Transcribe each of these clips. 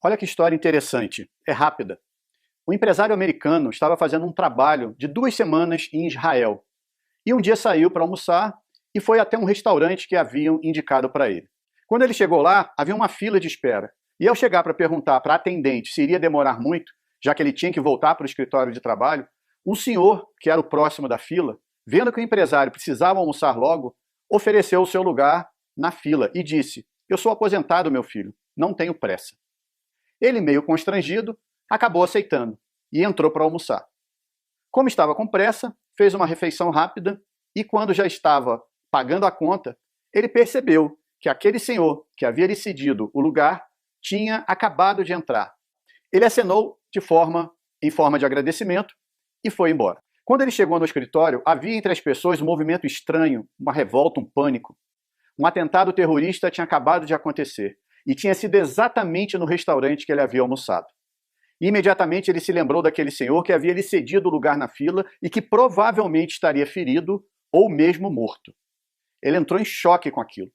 Olha que história interessante, é rápida. Um empresário americano estava fazendo um trabalho de 2 semanas em Israel. E um dia saiu para almoçar e foi até um restaurante que haviam indicado para ele. Quando ele chegou lá, havia uma fila de espera. E ao chegar para perguntar para a atendente se iria demorar muito, já que ele tinha que voltar para o escritório de trabalho, um senhor, que era o próximo da fila, vendo que o empresário precisava almoçar logo, ofereceu o seu lugar na fila e disse: "Eu sou aposentado, meu filho, não tenho pressa." Ele, meio constrangido, acabou aceitando e entrou para almoçar. Como estava com pressa, fez uma refeição rápida e, quando já estava pagando a conta, ele percebeu que aquele senhor que havia lhe cedido o lugar tinha acabado de entrar. Ele acenou em forma de agradecimento e foi embora. Quando ele chegou no escritório, havia entre as pessoas um movimento estranho, uma revolta, um pânico. Um atentado terrorista tinha acabado de acontecer e tinha sido exatamente no restaurante que ele havia almoçado. Imediatamente ele se lembrou daquele senhor que havia lhe cedido o lugar na fila e que provavelmente estaria ferido ou mesmo morto. Ele entrou em choque com aquilo.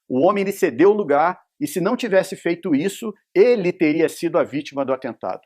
O homem lhe cedeu o lugar e, se não tivesse feito isso, ele teria sido a vítima do atentado.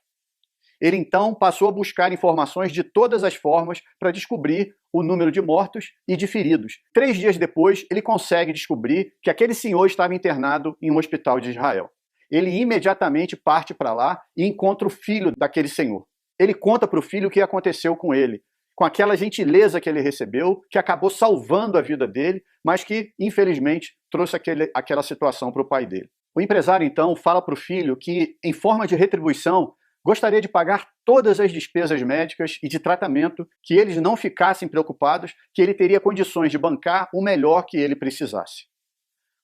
Ele então passou a buscar informações de todas as formas para descobrir o número de mortos e de feridos. 3 dias depois, ele consegue descobrir que aquele senhor estava internado em um hospital de Israel. Ele imediatamente parte para lá e encontra o filho daquele senhor. Ele conta para o filho o que aconteceu com ele, com aquela gentileza que ele recebeu, que acabou salvando a vida dele, mas que, infelizmente, trouxe aquela situação para o pai dele. O empresário, então, fala para o filho que, em forma de retribuição, gostaria de pagar todas as despesas médicas e de tratamento, que eles não ficassem preocupados, que ele teria condições de bancar o melhor que ele precisasse.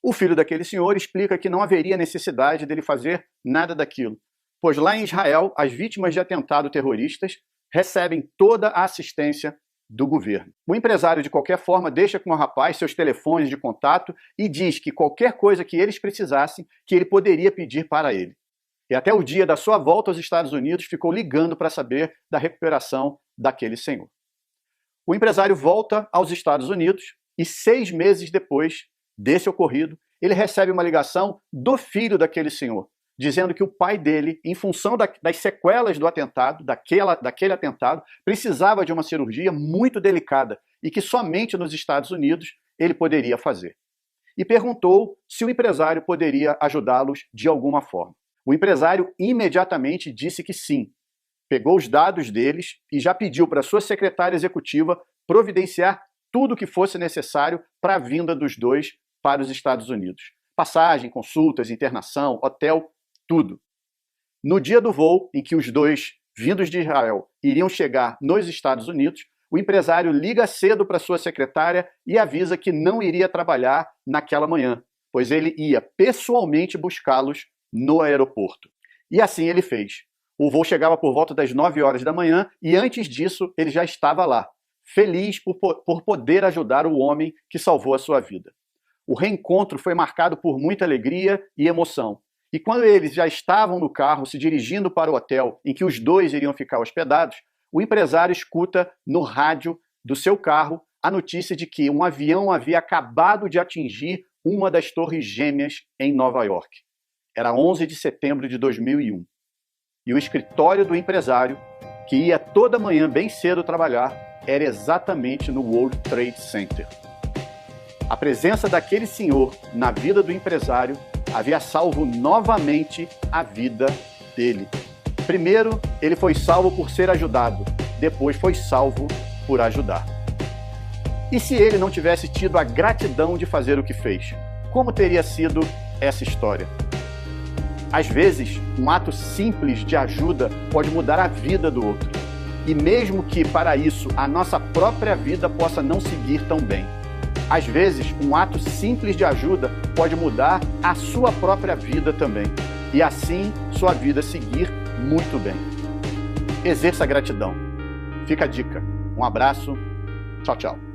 O filho daquele senhor explica que não haveria necessidade dele fazer nada daquilo, pois lá em Israel, as vítimas de atentado terroristas recebem toda a assistência do governo. O empresário, de qualquer forma, deixa com o rapaz seus telefones de contato e diz que qualquer coisa que eles precisassem, que ele poderia pedir para ele. E até o dia da sua volta aos Estados Unidos ficou ligando para saber da recuperação daquele senhor. O empresário volta aos Estados Unidos e 6 meses depois desse ocorrido, ele recebe uma ligação do filho daquele senhor, dizendo que o pai dele, em função das sequelas do atentado, daquele atentado, precisava de uma cirurgia muito delicada e que somente nos Estados Unidos ele poderia fazer. E perguntou se o empresário poderia ajudá-los de alguma forma. O empresário imediatamente disse que sim. Pegou os dados deles e já pediu para sua secretária executiva providenciar tudo o que fosse necessário para a vinda dos dois para os Estados Unidos. Passagem, consultas, internação, hotel, tudo. No dia do voo em que os dois, vindos de Israel, iriam chegar nos Estados Unidos, o empresário liga cedo para sua secretária e avisa que não iria trabalhar naquela manhã, pois ele ia pessoalmente buscá-los no aeroporto. E assim ele fez. O voo chegava por volta das 9 horas da manhã e antes disso ele já estava lá, feliz por poder ajudar o homem que salvou a sua vida. O reencontro foi marcado por muita alegria e emoção. E quando eles já estavam no carro se dirigindo para o hotel em que os dois iriam ficar hospedados, o empresário escuta no rádio do seu carro a notícia de que um avião havia acabado de atingir uma das torres gêmeas em Nova York. Era 11 de setembro de 2001. E o escritório do empresário, que ia toda manhã bem cedo trabalhar, era exatamente no World Trade Center. A presença daquele senhor na vida do empresário havia salvo novamente a vida dele. Primeiro, ele foi salvo por ser ajudado. Depois foi salvo por ajudar. E se ele não tivesse tido a gratidão de fazer o que fez? Como teria sido essa história? Às vezes, um ato simples de ajuda pode mudar a vida do outro. E mesmo que, para isso, a nossa própria vida possa não seguir tão bem. Às vezes, um ato simples de ajuda pode mudar a sua própria vida também. E assim, sua vida seguir muito bem. Exerça a gratidão. Fica a dica. Um abraço. Tchau, tchau.